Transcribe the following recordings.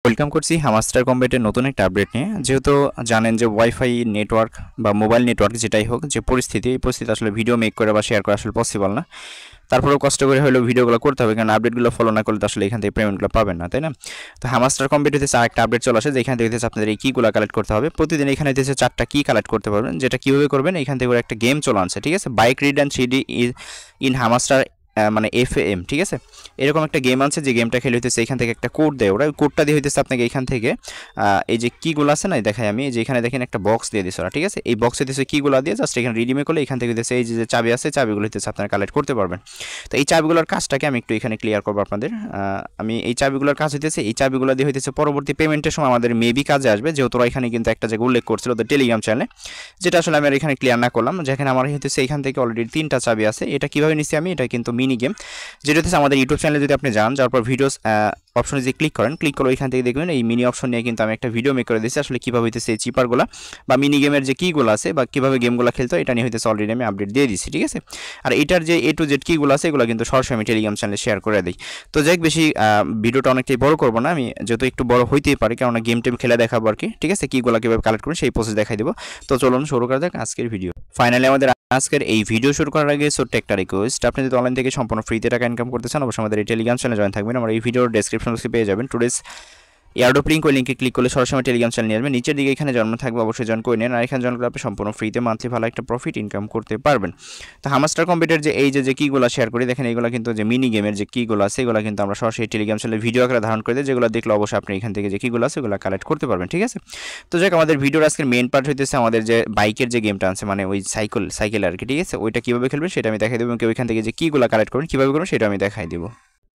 Welcome করছি hamster কম্বেটের নতুন একটা আপডেট নিয়ে। যেহেতু জানেন যে ওয়াইফাই নেটওয়ার্ক বা মোবাইল নেটওয়ার্ক যেটাই হোক, যে পরিস্থিতি এই পরিস্থিতি আসলে ভিডিও মেক করে বা শেয়ার করা আসলে পসিবল না। তারপরেও কষ্ট করে হলেও ভিডিওগুলো করতে হবে, কারণ আপডেটগুলো ফলো না করলে তো আসলে এখান থেকে পেমেন্টগুলো পাবেন না, তাই না? তো হামাস্টার কম্বেট হচ্ছে আরেকটা আপডেট চলে আসে, যেখান থেকে হচ্ছে আপনাদের এই কিগুলো কালেক্ট করতে হবে। প্রতিদিন এখানে হচ্ছে 4টা কি কালেক্ট করতে পারবেন, যেটা কীভাবে করবেন এখান থেকে একটা গেম চলে আনছে, ঠিক আছে? Bike read and 3D in hamster মানে FAM, ঠিক আছে? এরকম একটা গেম আছে, যে গেমটা খেলে হইতেছে এখান থেকে একটা কোড দেয় ওরা। ওই কোডটা দিয়ে হইতেছে আপনাকে এখান থেকে এই যে কিগুলো আছে না, দেখাই আমি, যে এখানে দেখেন একটা বক্স দিয়ে দিচ্ছে ওরা, ঠিক আছে? এই বক্সে দিচ্ছে কিগুলো দিয়ে জাস্ট এখানে রিডিমে করলে এখান থেকে হইতেছে এই যে চাবি আছে, চাবিগুলো হইতেছে আপনারা কালেক্ট করতে পারবেন। তো এই চাবিগুলোর কাজটাকে আমি একটু এখানে ক্লিয়ার করবো আপনাদের। আমি এই চাবিগুলোর কাজ হইতেছে, এই চাবিগুলো দিয়ে হইতেছে পরবর্তী পেমেন্টের সময় আমাদের মেবি কাজে আসবে, যেহেতু ওরা এখানে কিন্তু একটা জায়গায় উল্লেখ করছিল ওদের টেলিগ্রাম চ্যানেলে, যেটা আসলে আমি আর এখানে ক্লিয়ার না করলাম। যেখানে আমার হইতেছে এখান থেকে অলরেডি 3টা চাবি আছে। এটা কীভাবে নিচ্ছি আমি, এটা কিন্তু মিনি গেম, যেটা হচ্ছে আমাদের ইউটিউব চ্যানেলে যদি আপনি যান, যাওয়ার পর ভিডিওস অপশনে যে ক্লিক করেন, ক্লিক করলে এখান থেকে দেখবেন এই মিনি অপশন নিয়ে কিন্তু আমি একটা ভিডিও মেক করে দিয়েছি আসলে কীভাবে হইতেছে এই চিপারগুলো বা মিনি গেমের যে কিগুলো আছে বা কীভাবে গেমগুলো খেলতে হয় এটা নিয়ে হইতেছে অলরেডি আমি আপডেট দিয়ে দিচ্ছি, ঠিক আছে? আর এটার যে A to Z কিগুলো আছে এগুলো কিন্তু সরাসরি আমি টেলিগ্রাম চ্যানেলে শেয়ার করে দিই। তো যাই বেশি ভিডিওটা অনেকটাই বড় করবো না, আমি যেহেতু একটু বড় হইতেই পারে, কারণ গেম টেম খেলে দেখাবো আর কি, ঠিক আছে? কিগুলো কীভাবে কালেক্ট করবেন সেই প্রসেস দেখাই দেবো। তো চলুন শুরু করা যাক আজকের ভিডিও। ফাইনালি আমাদের আজকের এই ভিডিও শুরু করার আগে ছোট্ট একটা রিকোয়েস্ট, আপনি যদি অনলাইন থেকে সম্পূর্ণ ফ্রিতে টাকা ইনকাম করতে চান, অবশ্যই আমাদের এই টেলিগ্রাম চ্যানেলে জয়েন থাকবেন। আমার এই ভিডিওর ডেসক্রিপশন বক্সে পেয়ে যাবেন টুডেস এয়ারড্রপ লিঙ্ক, ওই লিঙ্কে ক্লিক করলে সরাসরি টেলিগ্রাম চ্যানেল নিয়ে আসবেন। নিচের দিকে এখানে জন্ম থাকবে, অবশ্যই জয়েন করে নেন। আর এখানে জয়েন করলে আপনি সম্পূর্ণ ফ্রিতে মান্থলি ভালো একটা প্রফিট ইনকাম করতে পারবেন। তো হামাস্টার কম্পিউটার যে এই যে কিগুলো শেয়ার করি, দেখেন এইগুলো কিন্তু যে মিনি গেমের যে কিগুলো আছে এগুলো কিন্তু আমরা সরাসরি টেলিগ্রাম চ্যানেলে ভিডিও আকারে ধারণ করে দিই, যেগুলো দেখলে অবশ্যই আপনি এখান থেকে যে কিগুলো আছে এগুলো কালেক্ট করতে পারবেন, ঠিক আছে? তো যাক, আমাদের ভিডিওর আজকের মেন পার্ট হইতেছে আমাদের যে বাইকের যে গেমটা আছে, মানে ওই সাইকেল আর কি, ঠিক আছে? ওইটা কীভাবে খেলবেন সেটা আমি দেখাই দেবো, এবং ওইখান থেকে যে কিগুলো কালেক্ট করবেন কীভাবে করবেন সেটা আমি দেখাই দেবো।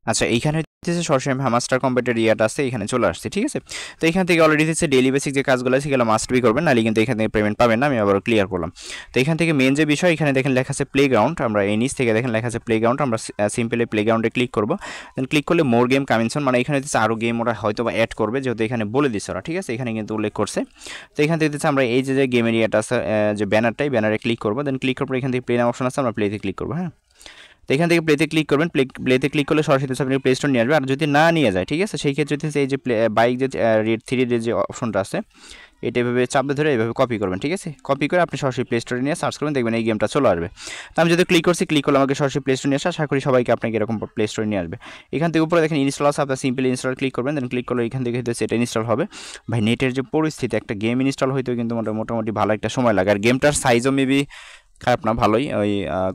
আচ্ছা, এইখানে হচ্ছে সরাসরি আমি হামাস্টার কম্পিউটার ইয়াটা আছে এখানে চলে আসছে, ঠিক আছে? তো এখান থেকে অলরেডি হচ্ছে ডেইলি বেসিক যে কাজগুলো আছে সেগুলো মাস্ট বি করবেন, নাহলে কিন্তু এখান থেকে পেমেন্ট পাবেন না। আমি আবার ক্লিয়ার করলাম। তো এখান থেকে মেন যে বিষয়, এখানে দেখেন লেখা আছে প্লেগ্রাউন্ড, আমরা এই নিচ থেকে দেখেন লেখা আছে প্লেগ্রাউন্ড, আমরা সিম্পলি প্লেগ্রাউন্ডে ক্লিক করবো। দেন ক্লিক করলে মোর গেম কামিংসন, মানে এখানে হচ্ছে আরও গেম ওরা হয়তো বা অ্যাড করবে, যেহেতু এখানে বলে দিচ্ছে ওরা, ঠিক আছে? এখানে কিন্তু উল্লেখ করছে। তো এখান থেকে হচ্ছে আমরা এই যে গেমের ইয়াটা আছে, যে ব্যানারটাই, ব্যানারে ক্লিক করবো। দেন ক্লিক করার পর এখান থেকে প্লে নাম অপশন আছে, আমরা প্লেতে ক্লিক করবো। হ্যাঁ, তো এখান থেকে প্লেতে ক্লিক করবেন। প্লেতে ক্লিক করলে সরাসরি আপনি প্লে স্টোর নিয়ে আসবে। আর যদি না নিয়ে যায়, ঠিক আছে, সেই ক্ষেত্রে হচ্ছে এই যে বাইক যে রেড 3 যে অপশনটা আছে, এটা এভাবে চাপে ধরে এভাবে কপি করবেন, ঠিক আছে? কপি করে আপনি সরাসরি প্লে স্টোরে নিয়ে সার্চ করবেন, দেখবেন এই গেমটা চলে আসবে। তো আমি যদি ক্লিক করলে আমাকে সরাসরি প্লে স্টোরে নিয়ে আসে। আশা করি সবাইকে আপনাকে এরকম প্লে স্টোরে নিয়ে আসবে। এখান থেকে উপরে দেখেন ইনস্টল আছে, আপনার সিম্পলি ইনস্টল ক্লিক করবেন। দেন ক্লিক করলে এখান থেকে হচ্ছে এটা ইনস্টল হবে। ভাই, নেটের যে পরিস্থিতি, একটা গেম ইনস্টল হইতেও কিন্তু মোটামুটি ভালো একটা সময় লাগে। আর গেমটার সাইজও মেবি খারাপ না, ভালোই। ওই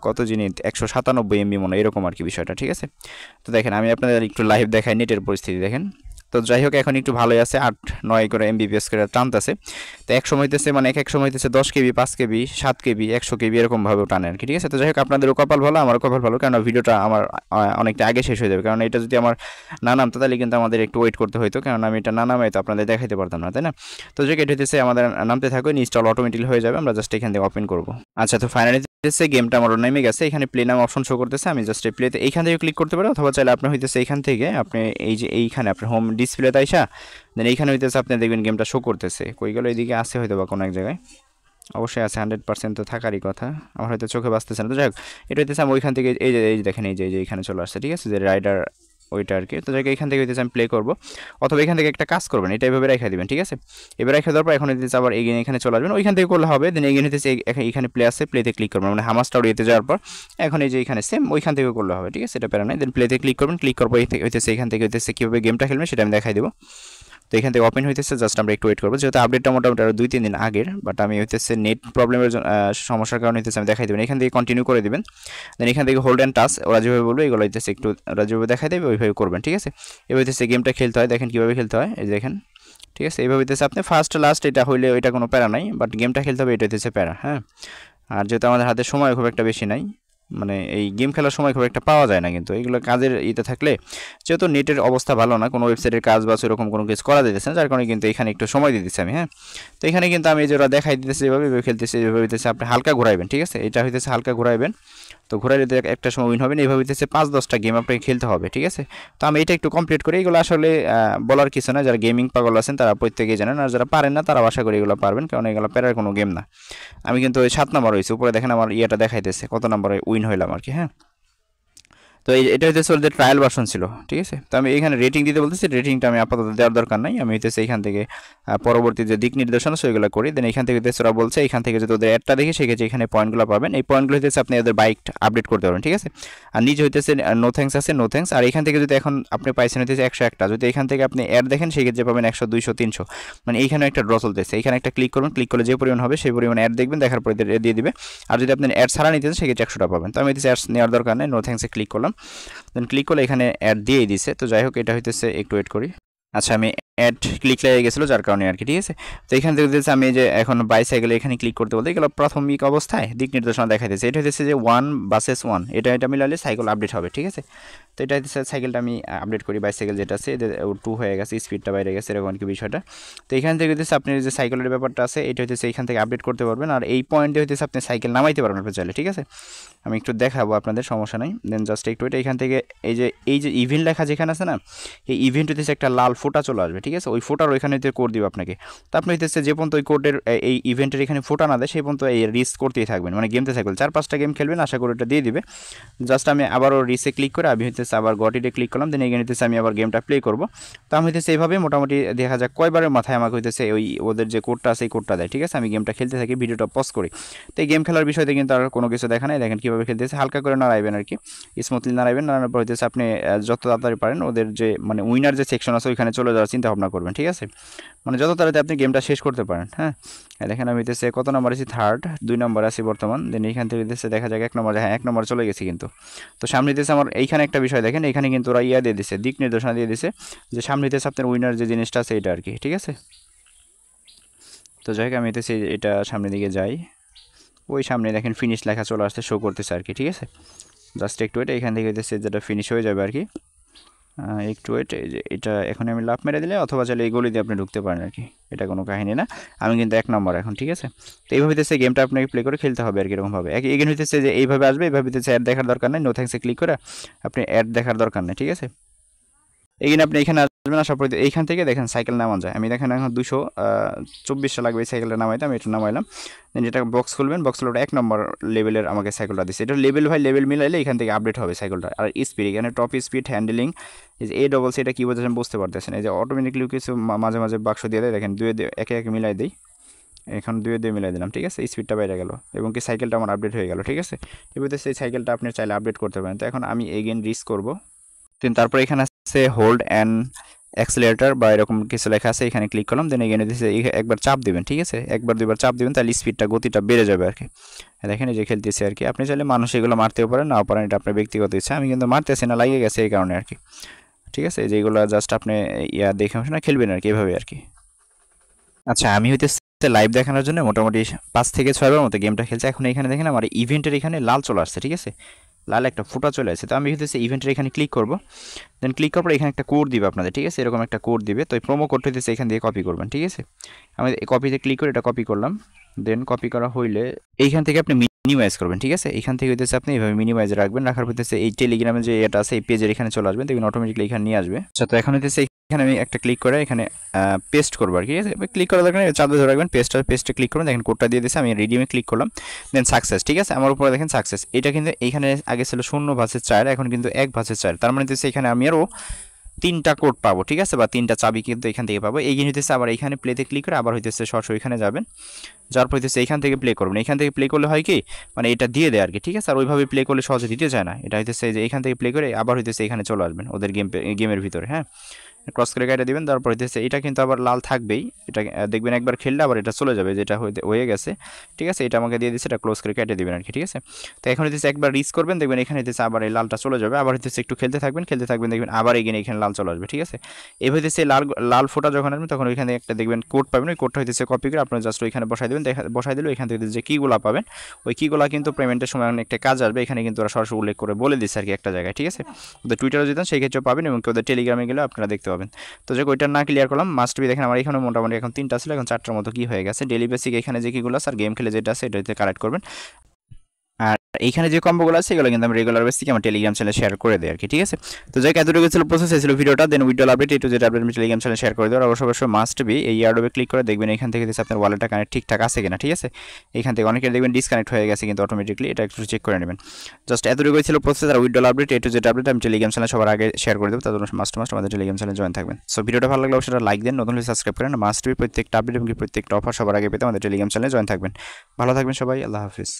কত জিনিস 197 MB মনে এরকম আর কি বিষয়টা, ঠিক আছে? তো দেখেন আমি আপনাদের একটু লাইভ দেখাই নেটের পরিস্থিতি দেখেন। তো যাই হোক, এখন একটু ভালোই আছে, 8-9 করে MBPS করে টানতেছে। তো এক সময় হইতেছে, মানে এক সময় হইতেছে 10 KB, 5 KB, 7 KB, 100 KB এরকমভাবেও টানে আর কি, ঠিক আছে? তো যাই হোক, আপনাদেরও কপাল ভালো, আমারও কপাল ভালো, কারণ ভিডিওটা আমার অনেকটা আগে শেষ হয়ে যাবে। কারণ এটা যদি আমার না নামতো তাহলে কিন্তু আমাদের একটু ওয়েট করতে হতো, কারণ আমি এটা না নামাই তো আপনাদের দেখাইতে পারতাম না, তাই না? তো যাই হোক, এটা হইতেছে আমাদের নামতে থাকবে, ইনস্টল অটোমেটিক হয়ে যাবে, আমরা জাস্ট এখান থেকে ওপেন করবো। আচ্ছা, তো ফাইনালি গেমটা আমার নেমে গেছে। এখানে প্লে নাম অপশন শো করতেছে, আমি জাস্ট প্লেতে এইখান থেকে ক্লিক করতে পারি, অথবা চাইলে আপনি হইতেছে এইখান থেকে আপনি এই যে এইখানে আপনার হোম ডিসপ্লেতে আইসা দেন এইখানে হইতেছে আপনি দেখবেন গেমটা শো করতেছে। কই গেল, এইদিকে আছে হয়তো বা কোনো এক জায়গায়, অবশ্যই আছে, 100% তো থাকারই কথা, আমার হয়তো চোখে বাঁচতেছে না। তো যাই হোক, এটা হইতেছে আমি ওইখান থেকে এই যে দেখেন এই যে এইখানে চলে আসছে, ঠিক আছে? যে রাইডার ওইটা আর কি। তো যাই হোক, এখান থেকে হইতেছে আমি প্লে করবো, অথবা এখান থেকে একটা কাজ করবেন, এটা এভাবে রেখে দিবেন, ঠিক আছে? এবার রেখে দেওয়ার পর এখন হইতেছে আবার এগিয়ে এখানে চলে আসবেন, ওইখান থেকে করলে হবে। দেন এগিয়ে হইতেছে এখানে প্লে আছে, প্লেতে ক্লিক করবেন, মানে হামাস্টার উড়িয়েতে যাওয়ার পর এখন এই যে এখানে সেম ওইখান থেকে করলে হবে, ঠিক আছে? এটা প্যারা নাই। দেন প্লেতে ক্লিক করবেন, ক্লিক করার পর হইতেছে এখান থেকে হইতেছে কীভাবে গেমটা খেলবেন সেটা আমি দেখাই দেবো। তো এখান থেকে ওপেন হইতেছে, জাস্ট আমরা একটু ওয়েট করবো, যেহেতু আপডেটটা মোটামুটি আরও 2-3 দিন আগের, বাট আমি হইতেছে নেট প্রবলেমের সমস্যার কারণে হইতেছে আমি দেখাই দেবেন। এখান থেকে কন্টিনিউ করে দেবেন। দেন এখান থেকে হোল্ড অ্যান্ড টাচ, ওরা যেভাবে বলবে এগুলো হইতেছে একটু ওরা যেভাবে দেখাই দেবে ওইভাবে করবেন, ঠিক আছে? এভাবে হইতেছে গেমটা খেলতে হয়, দেখেন কীভাবে খেলতে হয়, এই দেখেন, ঠিক আছে? এইভাবে হইতেছে আপনি ফার্স্ট লাস্ট এটা হইলে ওইটা কোনো প্যারা নাই, বাট গেমটা খেলতে হবে, এটা হইতেছে প্যারা। হ্যাঁ, আর যেহেতু আমাদের হাতে সময় খুব একটা বেশি নাই, মানে এই গেম খেলার সময় খুব একটা পাওয়া যায় না, কিন্তু এইগুলো কাজের ইতে থাকলে, যেহেতু নেটের অবস্থা ভালো না, কোনো ওয়েবসাইটের কাজ বা সেরকম কোনো কিছু করা যাইতেছে না, যার কারণে কিন্তু এখানে একটু সময় দিতেছি আমি। হ্যাঁ, তো এখানে কিন্তু আমি যে ওরা দেখাই দিতেছে যেভাবে খেলতেছে যেভাবে হইতেছে, আপনি হালকা ঘুরাইবেন, ঠিক আছে? এটা হইতেছে হালকা ঘুরাইবেন, তো ঘোরাইলে একটা সময় উইন হবে না। এইভাবে হইতেছে 5-10টা গেম আপনাকে খেলতে হবে, ঠিক আছে? তো আমি এটা একটু কমপ্লিট করি। এগুলো আসলে বলার কিছু না, যারা গেমিং পাগল আছেন তারা প্রত্যেকেই জানেন, আর যারা পারেন না তারা আশা করি এগুলো পারবেন, কারণ এগুলো প্যারার কোনো গেম না। আমি কিন্তু ওই 7 নাম্বার হয়েছে, উপরে দেখেন আমার ইয়েটা দেখাইতেছে কত নাম্বারে উইন হইলাম আর কি। হ্যাঁ, তো এটা হইতেছে ওদের ট্রায়াল ভার্সন ছিল, ঠিক আছে। তো আমি এখানে রেটিং দিতে বলতেছি, রেটিংটা আমি আপাতত দেওয়ার দরকার নাই, আমি হইতেছে এখান থেকে পরবর্তী যে দিক নির্দেশনা সেগুলো করি। দেন এখান থেকে হইতেছে ওরা বলছে এখান থেকে যদি ওদের অ্যাডটা দেখি সেক্ষেত্রে এখানে পয়েন্টগুলো পাবেন, এই পয়েন্টগুলো হইতেছে আপনি ওদের বাইকটা আপডেট করতে পারবেন, ঠিক আছে। আর নিচে হইতেছে নো থ্যাঙ্কস আছে, নো থ্যাঙ্কস। আর এখান থেকে যদি এখন আপনি পাইছেন হইতেছে 101টা, যদি এখান থেকে আপনি অ্যাড দেখেন সেক্ষেত্রে পাবেন 100, 200, 300, মানে এইখানে একটা ড্র চলতেছে। এখানে একটা ক্লিক করবেন, ক্লিক করলে যে পরিমাণ হবে সেই পরিমাণ অ্যাড দেখবেন, দেখার পরে দিয়ে দিবে। আর যদি আপনি অ্যাড ছাড়া নিতে চান সেক্ষেত্রে 100টা পাবেন। তো আমি হইতেছে অ্যাডস নেওয়ার দরকার নেই, নো থ্যাঙ্কসে ক্লিক করলাম। দেন ক্লিক করলে এখানে অ্যাড দিয়েই দিছে। তো যাই হোক, এটা হইতেছে একটু ওয়েট করি। আচ্ছা, আমি অ্যাড ক্লিক লেগে গেছিলো যার কারণে আর কি, ঠিক আছে। তো এখান থেকে হচ্ছে আমি যে এখন বাইসাইকেলে এখানে ক্লিক করতে বলতে গেলে প্রাথমিক অবস্থায় দিক নির্দেশনা দেখাইতেছে। এটা হচ্ছে যে 1 ভার্সেস 1, এটা মিলালে সাইকেল আপডেট হবে, ঠিক আছে। তো এটা হচ্ছে সাইকেলটা আমি আপডেট করি, বাইসাইকেল যেটা আছে 2 হয়ে গেছে, স্পিডটা বাইরে গেছে, এরকম আর কি বিষয়টা। তো এখান থেকে হচ্ছে আপনি যে সাইকেলের ব্যাপারটা আছে এটা হচ্ছে এখান থেকে আপডেট করতে পারবেন। আর এই পয়েন্টে হচ্ছে আপনি সাইকেল নামাইতে পারবেন আপনি চাইলে, ঠিক আছে। আমি একটু দেখাবো আপনাদের, সমস্যা নাই। দেন জাস্ট একটু এটা এখান থেকে এই যে ইভেন্ট লেখা যেখানে আছে না, এই ইভেন্ট হচ্ছে একটা লাল ফোটা চলে আসবে, ঠিক আছে। ওই ফোটার ওইখানে কোড দিবে আপনাকে। তো আপনি হইতেছে যে পর্যন্ত ওই কোডের এই ইভেন্টের এখানে ফোটা না দেয় সেই পর্যন্ত এই রিস্ক করতেই থাকবেন, মানে গেমতে থাকবেন। 4-5টা গেম খেলবেন, আশা করি এটা দিয়ে দিবে। জাস্ট আমি আবারও রিসে ক্লিক করে আমি হইতেছে আবার গটিতে ক্লিক করলাম। দেন এখানে হইতেছে আমি আবার গেমটা প্লে করবো। তো আমি হইতেছে এইভাবে মোটামুটি দেখা যাক কয়বারের মাথায় আমাকে হইতেছে ওই ওদের যে কোডটা আছে এই কোডটা দেয়, ঠিক আছে। আমি গেমটা খেলতে থাকি, ভিডিওটা পজ করি। তো এই গেম খেলার বিষয়তে কিন্তু আর কোনো কিছু দেখা নাই, দেখেন কীভাবে খেলতেছে। হালকা করে নাড়াইবেন আর কি, স্মুথলি নাড়াইবেন। নাড়ানোর পর হইতেছে আপনি যত তাড়াতাড়ি পারেন ওদের যে মানে উইনার যে সেকশন আছে ওইখানে চলে যাওয়ার চিন্তা ভাবনা করবেন, ঠিক আছে। মানে যত তাড়াতাড়ি আপনি গেমটা শেষ করতে পারেন। হ্যাঁ, দেখেন আমি হইতেছে কত নাম্বার আছি, 3rd, 2 নম্বর আছি বর্তমান। দেন এইখান থেকে হইতেছে দেখা যাক 1 নম্বর, হ্যাঁ 1 নম্বর চলে গেছি কিন্তু। তো সামনে হইতেছে আমার এইখানে একটা বিষয় দেখেন, এখানে কিন্তু ওরা দিয়ে দিছে, দিক নির্দেশনা দিয়ে দিছে যে সামনে হইতেছে আপনার উইনার যে জিনিসটা আছে এটা আর কি, ঠিক আছে। তো যাই হোক, আমি হইতেছে এটা সামনের দিকে যাই, ওই সামনে দেখেন ফিনিশ লেখা চলে আসতে শো করতেছে আর কি, ঠিক আছে। জাস্ট একটু এটা এখান থেকে হইতেছে যেটা ফিনিশ হয়ে যাবে আর কি, একটু ওয়েট। এই যে এটা এখন আমি লাফ মেরে দিলে অথবা চাইলে এই গলি দিয়ে আপনি ঢুকতে পারেন আর কি, এটা কোনো কাহিনী না। আমি কিন্তু 1 নম্বর এখন, ঠিক আছে। তো এইভাবে হইতেছে গেমটা আপনাকে প্লে করে খেলতে হবে আর কি, এরকমভাবে। এগেন হইতেছে যে এইভাবে আসবে, এইভাবে হইতেছে অ্যাড দেখার দরকার নেই, নো থ্যাঙ্কসে ক্লিক করে আপনি অ্যাড দেখার দরকার নেই, ঠিক আছে। এখানে আপনি এখানে আসবেন, আসার পরে এইখান থেকে দেখেন সাইকেল নামান যায়। আমি দেখেন এখন 224 লাগবে এই সাইকেলটা নামাইতে, আমি এটা নামাইলাম। দেন এটা বক্স খুলবেন, বক্স খুলে 1 নম্বর লেভেলের আমাকে সাইকেলটা দিচ্ছে। এটা লেভেল ভাই লেভেল মিলাইলে এখান থেকে আপডেট হবে সাইকেলটা। আর স্পিড এখানে টপ স্পিড, হ্যান্ডেলিং, এই যে A এটা কী বোঝাচ্ছেন বুঝতে পারতেছেন। এই যে অটোমেটিকলি কিছু মাঝে মাঝে বাক্স দিয়ে দেয়, দেখেন 2 একে একে মিলাই দিই। এখন 2 মিলাই দিলাম, ঠিক আছে। স্পিডটা বাইরে গেল এবং কি সাইকেলটা আমার আপডেট হয়ে গেল, ঠিক আছে। এবার সেই সাইকেলটা আপনি চাইলে আপডেট করতে পারেন। তো এখন আমি এগেন রিস্ক করবো। দেন তারপরে এখানে আছে হোল্ড অ্যান্ড অ্যাক্সিলারেটর বা এরকম কিছু লেখা আছে, এখানে ক্লিক করলাম। দেন এখানে দিচ্ছে একবার চাপ দিবেন, ঠিক আছে। 1-2বার চাপ দিবেন, তাহলে স্পিডটা গতিটা বেড়ে যাবে আর কি। দেখেন এই যে খেলতেছি আর কি, আপনি চাইলে মানুষ এগুলো মারতেও পারেন, নাও পারেন, এটা আপনার ব্যক্তিগত ইচ্ছা। আমি কিন্তু মারতেছি না, লাগিয়ে গেছে এই কারণে আর কি, ঠিক আছে। যেগুলো জাস্ট আপনি দেখে না খেলবেন আর কি, এভাবে আর কি। আচ্ছা, আমি হইতেছে লাইভ দেখানোর জন্য মোটামুটি 5 থেকে 6 বার মতো গেমটা খেলছে। এখন এখানে দেখেন আমার ইভেন্টের এখানে লাল চলে আসছে, ঠিক আছে, লাল একটা ফোটা চলে আসছে। তো আমি হইতেছে ইভেন্টের এখানে ক্লিক করবো। দেন ক্লিক করার পর এখানে একটা কোড দিবে আপনাদের, ঠিক আছে, এরকম একটা কোড দিবে। তো এই প্রোমো কোডটা হইতেছে এখান দিয়ে কপি করবেন, ঠিক আছে। আমি কপিতে ক্লিক করে এটা কপি করলাম। দেন কপি করা হইলে এইখান থেকে আপনি মিনিমাইজ করবেন, ঠিক আছে। এখান থেকে হইতেছে আপনি এইভাবে মিনিমাইজ রাখবেন, রাখার হইতেছে এই টেলিগ্রামের যে এটা আছে এই পেজের এখানে চলে আসবেন, দেখবেন অটোমেটিকলি এখানে নিয়ে আসবে। আচ্ছা, তো এখন হইতেছে এখানে আমি একটা ক্লিক করে এখানে পেস্ট করবো আর কি, ঠিক আছে। ক্লিক করার দরকার নেই, চাঁদে ধরে রাখবেন, পেস্টে ক্লিক করবেন, দেখেন কোডটা দিয়ে দিয়েছে। আমি রিডিমে ক্লিক করলাম, দেন সাকসেস, ঠিক আছে। আমার উপরে দেখেন সাকসেস। এটা কিন্তু এইখানে আগে ছিল 0 ভার্সেস 4, এখন কিন্তু 1 ভার্সেস 4। তার মানে হচ্ছে এখানে আমি আরও 3টা কোড পাবো, ঠিক আছে, বা 3টা চাবি কিন্তু এখান থেকে পাবো। এই হইতেছে আবার এখানে প্লেতে ক্লিক করে আবার হইতেছে সরাসরি এখানে যাবেন, যার পর হইতেছে এখান থেকে প্লে করবেন। এখান থেকে প্লে করলে হয় কি, মানে এটা দিয়ে দেয় আর কি, ঠিক আছে। আর ওইভাবে প্লে করলে সহজে দিতে চায় না, এটা হইতেছে যে এখান থেকে প্লে করে আবার হইতেছে এখানে চলে আসবেন ওদের গেমের ভিতরে। হ্যাঁ, ক্রস করে কেটে দিবেন, তারপর হইতেছে এটা কিন্তু আবার লাল থাকবেই, এটা দেখবেন একবার খেললে আবার এটা চলে যাবে, যেটা হয়ে গেছে, ঠিক আছে। এটা আমাকে দিয়ে দিচ্ছে, এটা ক্লোজ করে কেটে দিবেন আর কি, ঠিক আছে। তো এখন হইতেছে একবার রিচ করবেন, দেখবেন এখানে হইতেছে আবার এই লালটা চলে যাবে। আবার হইতেছে একটু খেলতে থাকবেন, দেখবেন আবার এখানে লাল চলে আসবে, ঠিক আছে। এই হইতেছে লাল ফোটা যখন আসবে তখন ওইখানে একটা দেখবেন কোড পাবেন, ওই কোডটা হইতেছে কপি করে আপনার জাস্ট ওইখানে বসাই দিলে এখান থেকে যে কিগুলো পাবেন ওই কিগুলো কিন্তু পেমেন্টের সময় অনেকটা কাজ আসবে। এখানে কিন্তু ওরা সরাসরি উল্লেখ করে বলে দিচ্ছে আর কি একটা জায়গায়, ঠিক আছে। ওদের টুইটারে যেতেন সেই ক্ষেত্রেও পাবেন এবং ওদের টেলিগ্রামে গেলেও আপনারা দেখতে পাবেন। তো যে ওইটা না ক্লিয়ার করলাম, মাস্ট বি দেখেন আমার এখানে মোটামুটি এখন 3টা ছিল, এখন 4টার মতো কি হয়ে গেছে। ডেলি বেসিক এখানে যে কিগুলো আছে আর গেম খেলে যেটা আছে এটা কালেক্ট করবেন। আর এইখানে যে কম্বোগুলো আছে এগুলো কিন্তু আমি রেগুলার বেসিক আমার টেলিগ্রাম চ্যানেলে শেয়ার করে দিই আর কি, ঠিক আছে। তো যাই এতটুকু ছিল প্রসেস ছিল ভিডিওটা, then withdrawal update A to Z update আমি টেলিগ্রাম চ্যানেলে শেয়ার করে দেওয়ার অবশ্যই মাস্ট বি এই ইয়ারডোবে ক্লিক করে দেখবেন এখান থেকে আপনার ওয়ালেটটা কানেক্ট ঠিকঠাক আছে কিনা, ঠিক আছে। এখান থেকে অনেকের দেখবেন ডিসকানেক্ট হয়ে গেছে কিন্তু অটোমেটিকলি, এটা একটু চেক করে নেবেন। জাস্ট এতটুকুই ছিল প্রসেস। আর withdrawal update A to Z update আমি টেলিগ্রাম চ্যানেলে সবার আগে শেয়ার করে দেবো, তার জন্য মাস্ট আমাদের টেলিগ্রাম চ্যানেলে জয়েন থাকবেন। সো ভিডিওটা ভালো লাগলে অবশ্যই লাইক দেন, নতুন হলে সাবস্ক্রাইব করেন, মাস্ট বি প্রত্যেকটা আপডেট এবং প্রত্যেকটা অফার সবার আগে পেতে আমাদের টেলিগ্রাম চ্যানেলে জয়েন থাকবেন। ভালো থাকবেন সবাই, আল্লাহ হাফিজ।